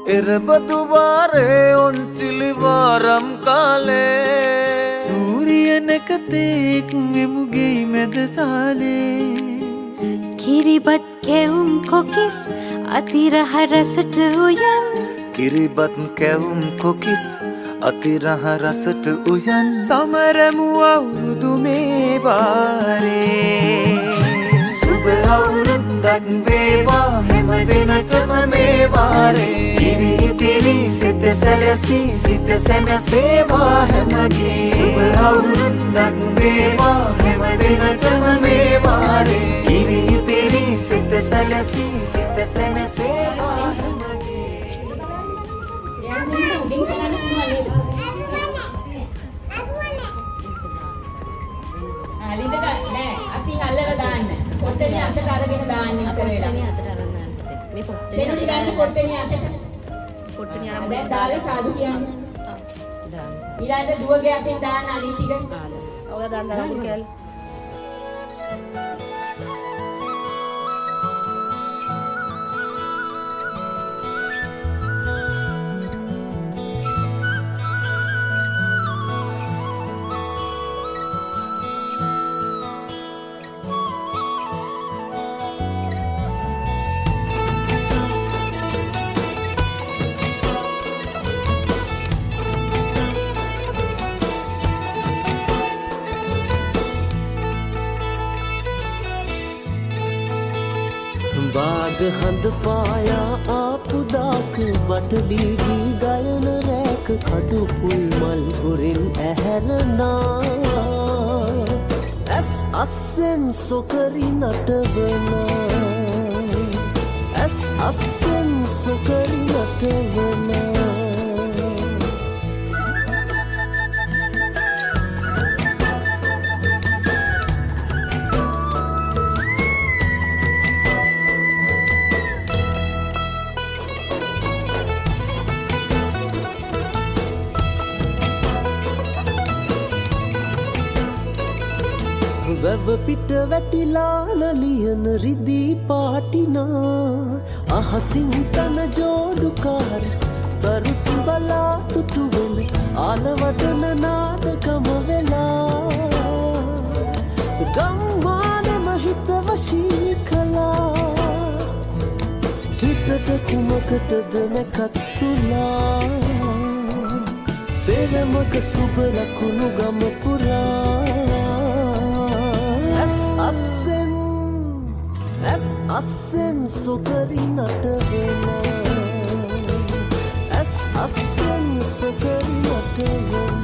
එරබදුවාරේ ඔන්චිලිවාරම් කාලේ සූරියනකතෙක් එමුගේ මෙදසාලේ කිරිබත් කැවුම් කොකිස් අතිරහ රසට උයන් කිරිබත් කැවුම් කොකිස් අතිරහ රසට උයන් සමරමු අවුරුදු මේ වාරේ සුබ අවුරුද්දක් වේවා හැම දිනටම මේ වාරේ කිරි ඉතිරි සිත සැලසී සිත සැනසේවා හැමගේ සුබ අවුරුද්දක් වේවා හැම දිනටම මේ වාරේ කිරි ඉතිරි සිත සැලසී සිත සැනසේවා හැමගේ ලිඳක නෑ අතින් අල්ලලා දාන්න. පොට්ටනිය අතට අරගෙන දාන්න ඉස්සර වෙලා. අතට අරන් දාන්න. මේ දෙනුනි ගන්න පොට්ටනිය අතට. පොට්ටනිය අරන් දැන් දාලා සාදු කියන්නේ. දාන්න. ඊළඟට දුවගේ අතින් දාන්න අනිත් ටික. ඔය දාන්න දාන්න කැල්. बाग हंद पाया आपुदाक बटली गी गायन रैक खडु पुल मल गुरिन ඇහැරනා ඇස් අස්සෙන් සොකරි නටවනා ඇස් අස්සෙන් සොකරි නටවනා වැව පිට වැටිලා නලියන රිදී පාටිනා අහසින් තන ජෝඩුකාර තරුත් බලා තුටුවෙන ආලවටන නාඩගම වෙලා ගම්මානම හිත වශී කළා හිතට කුමකටද නැකත්තුලා පෙරමක සුබ ලකුණු ගම පුරා අස්සෙන් සොකරි නටවනා ඇස් අස්සෙන් සොකරි නටවනා